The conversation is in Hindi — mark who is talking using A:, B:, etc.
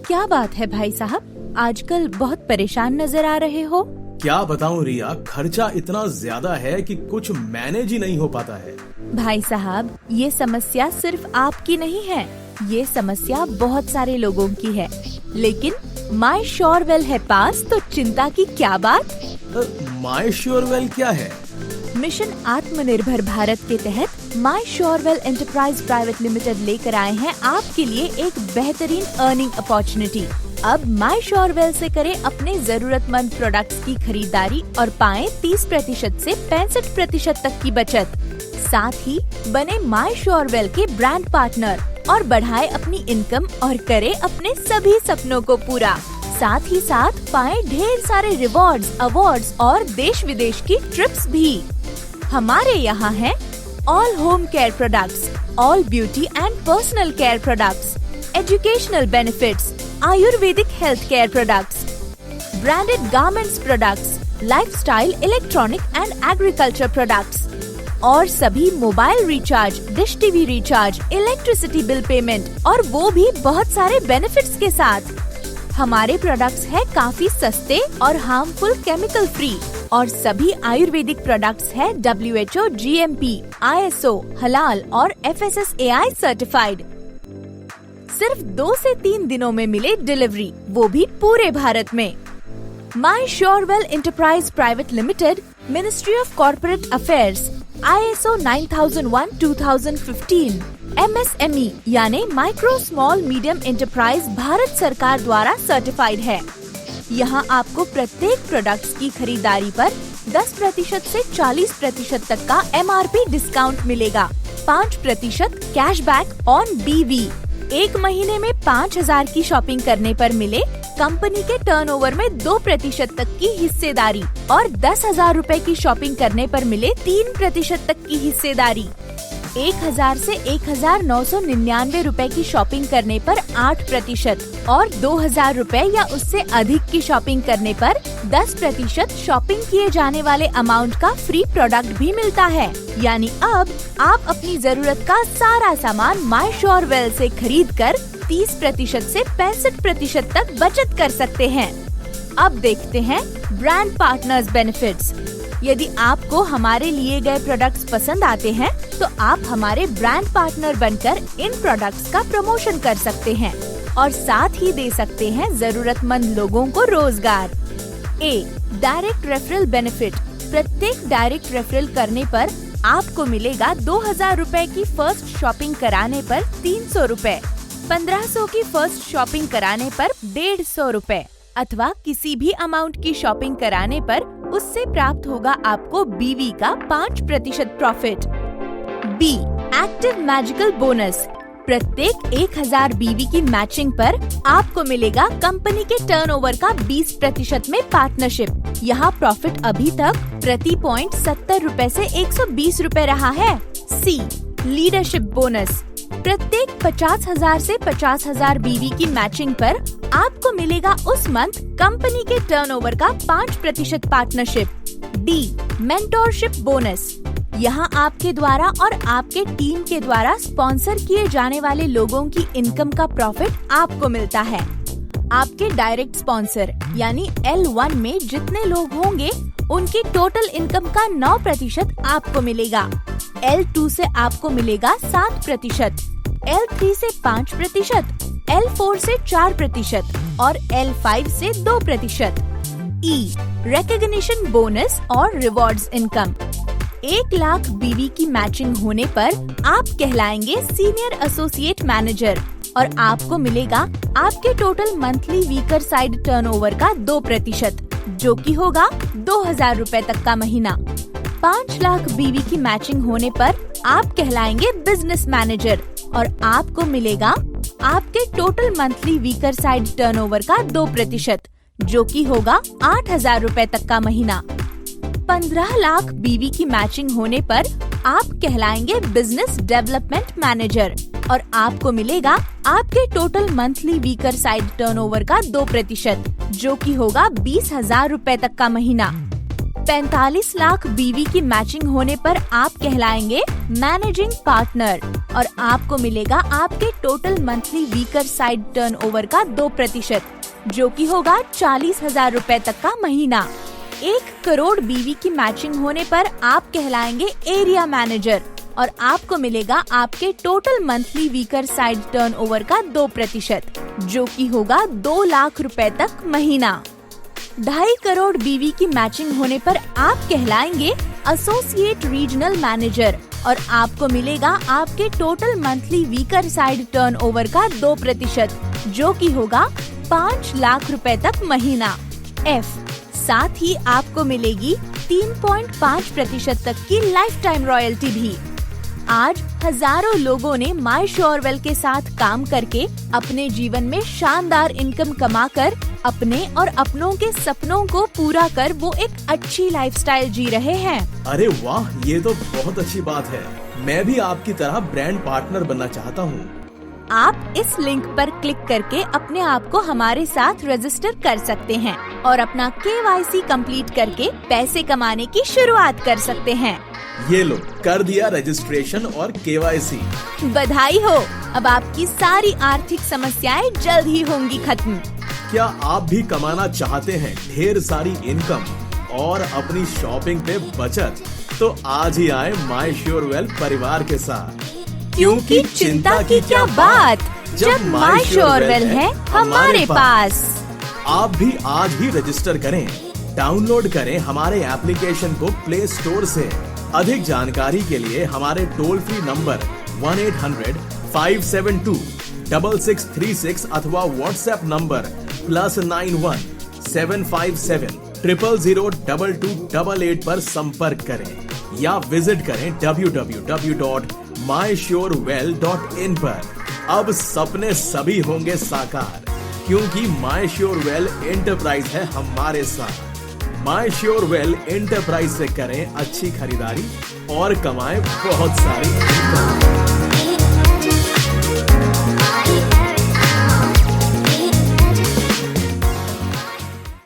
A: क्या बात है भाई साहब, आजकल बहुत परेशान नजर आ रहे हो।
B: क्या बताऊं रिया, खर्चा इतना ज्यादा है कि कुछ मैनेज ही नहीं हो पाता है।
A: भाई साहब, ये समस्या सिर्फ आपकी नहीं है, ये समस्या बहुत सारे लोगों की है। लेकिन माई श्योर वेल है पास, तो चिंता की क्या बात।
B: माई श्योर वेल क्या है?
A: मिशन आत्मनिर्भर भारत के तहत My Sure Well Enterprise Private Limited लेकर आए हैं आपके लिए एक बेहतरीन अर्निंग अपॉर्चुनिटी। अब माई श्योर वेल से करें अपने जरूरतमंद प्रोडक्ट्स की खरीदारी और पाएं 30% से 65% तक की बचत। साथ ही बने माई श्योर वेल के ब्रांड पार्टनर और बढ़ाएं अपनी इनकम और करें अपने सभी सपनों को पूरा। साथ ही साथ पाएं ढेर सारे रिवॉर्ड्स, अवार्ड्स और देश विदेश की ट्रिप्स भी। हमारे यहाँ है all home care products, all beauty and personal care products, educational benefits, Ayurvedic health care products, branded garments products, lifestyle, electronic and agriculture products और सभी mobile recharge, dish TV recharge, electricity bill payment और वो भी बहुत सारे बेनिफिट्स के साथ। हमारे प्रोडक्ट्स है काफी सस्ते और हार्मफुल केमिकल फ्री और सभी आयुर्वेदिक प्रोडक्ट्स है WHO, GMP, ISO, हलाल और FSSAI सर्टिफाइड। सिर्फ 2 से 3 दिनों में मिले डिलीवरी, वो भी पूरे भारत में। My Sure Well Enterprise Private Limited, ministry of corporate affairs, ISO 9001/2015, MSME यानी micro small medium enterprise Bharat सरकार द्वारा सर्टिफाइड है। यहाँ आपको प्रत्येक प्रोडक्ट्स की खरीदारी पर 10% से 40% तक का MRP डिस्काउंट मिलेगा, 5% कैशबैक ऑन BV, 1 महीने में 5000 की शॉपिंग करने पर मिले कंपनी के टर्नओवर में 2% तक की हिस्सेदारी और 10,000 रूपए की शॉपिंग करने पर मिले 3% तक की हिस्सेदारी। 1000 से 1999 रूपए की शॉपिंग करने पर 8% और 2000 रूपए या उससे अधिक की शॉपिंग करने पर 10% शॉपिंग किए जाने वाले अमाउंट का फ्री प्रोडक्ट भी मिलता है। यानी अब आप अपनी जरूरत का सारा सामान माई श्योर वेल से खरीद कर 30% से 65% तक बचत कर सकते हैं। अब देखते हैं ब्रांड पार्टनर्स बेनिफिट्स। यदि आपको हमारे लिए गए प्रोडक्ट्स पसंद आते हैं तो आप हमारे ब्रांड पार्टनर बनकर इन प्रोडक्ट्स का प्रमोशन कर सकते हैं और साथ ही दे सकते हैं जरूरतमंद लोगों को रोजगार। Direct referral benefit. प्रत्येक डायरेक्ट रेफरल करने पर आपको मिलेगा 2000 रूपए की फर्स्ट शॉपिंग कराने पर 300 रूपए, 1500 की फर्स्ट शॉपिंग कराने पर 150 रूपए अथवा किसी भी अमाउंट की शॉपिंग कराने पर उससे प्राप्त होगा आपको BV का 5% प्रॉफिट। Active magical bonus. प्रत्येक 1000 BV की मैचिंग पर आपको मिलेगा कंपनी के टर्नओवर का 20% में पार्टनरशिप। यहाँ प्रॉफिट अभी तक प्रति पॉइंट 70 रूपए से 120 रूपए रहा है। Leadership bonus. प्रत्येक 50,000 से 50,000 BV की मैचिंग पर आपको मिलेगा उस मंथ कंपनी के टर्नओवर का 5% पार्टनरशिप। Mentorship bonus. यहाँ आपके द्वारा और आपके टीम के द्वारा स्पॉन्सर किए जाने वाले लोगों की इनकम का प्रॉफिट आपको मिलता है। आपके डायरेक्ट स्पॉन्सर यानी L1 में जितने लोग होंगे उनकी टोटल इनकम का 9% आपको मिलेगा। L2 से आपको मिलेगा 7%, L3 से 5%, L4 से 4% और L5 से 2%। रिकॉग्निशन बोनस और रिवॉर्ड्स इनकम। 1 लाख BV की मैचिंग होने पर आप कहलाएंगे सीनियर एसोसिएट मैनेजर और आपको मिलेगा आपके total monthly weaker side turnover का 2%, जो कि होगा 2000 रूपए तक का महीना। 5 लाख BV की मैचिंग होने पर आप कहलाएंगे बिजनेस मैनेजर और आपको मिलेगा आपके total monthly weaker side turnover का 2%, जो कि होगा 8000 रूपए तक का महीना। 15 लाख BV की मैचिंग होने पर आप कहलाएंगे बिजनेस डेवलपमेंट मैनेजर और आपको मिलेगा आपके total monthly weaker side turnover का 2%, जो कि होगा 20,000 रूपए तक का महीना। 45 लाख BV की मैचिंग होने पर आप कहलाएंगे मैनेजिंग पार्टनर और आपको मिलेगा आपके total monthly weaker side turnover का 2%, जो कि होगा 40,000 रूपए तक का महीना। 1 करोड़ बीवी की मैचिंग होने पर आप कहलाएंगे एरिया मैनेजर और आपको मिलेगा आपके total monthly weaker side turnover का 2%, जो कि होगा 2 लाख रुपए तक महीना। 2.5 करोड़ बीवी की मैचिंग होने पर आप कहलाएंगे एसोसिएट रीजनल मैनेजर और आपको मिलेगा आपके total monthly weaker side turnover का 2%, जो कि होगा 5 लाख रुपए तक महीना। F, साथ ही आपको मिलेगी 3.5% तक की लाइफ टाइम रॉयल्टी भी। आज हजारों लोगों ने माई श्योर वेल के साथ काम करके अपने जीवन में शानदार इनकम कमाकर अपने और अपनों के सपनों को पूरा कर वो एक अच्छी लाइफस्टाइल जी रहे हैं।
B: अरे वाह, ये तो बहुत अच्छी बात है। मैं भी आपकी तरह ब्रांड पार्टनर बनना चाहता हूँ।
A: आप इस लिंक पर क्लिक करके अपने आप को हमारे साथ रजिस्टर कर सकते हैं और अपना KYC कंप्लीट करके पैसे कमाने की शुरुआत कर सकते हैं।
B: ये लो, कर दिया रजिस्ट्रेशन और KYC।
A: बधाई हो, अब आपकी सारी आर्थिक समस्याएं जल्द ही होंगी खत्म।
B: क्या आप भी कमाना चाहते हैं ढेर सारी इनकम और अपनी शॉपिंग पे बचत? तो आज ही आए माई श्योर वेल परिवार के साथ,
A: क्योंकि चिंता की क्या बात जब माई श्योर वेल है हमारे पास।
B: आप भी आज ही रजिस्टर करें, डाउनलोड करें हमारे एप्लीकेशन को प्ले स्टोर से। अधिक जानकारी के लिए हमारे टोल फ्री नंबर 1-800-572-6636 अथवा व्हाट्सएप नंबर +91 757 000 2288 पर संपर्क करें या विजिट करें www.mysurewell.in पर। अब सपने सभी होंगे साकार, क्योंकि माई श्योर वेल एंटरप्राइज है हमारे साथ। माई श्योर वेल एंटरप्राइज से करें अच्छी खरीदारी और कमाएं बहुत सारी।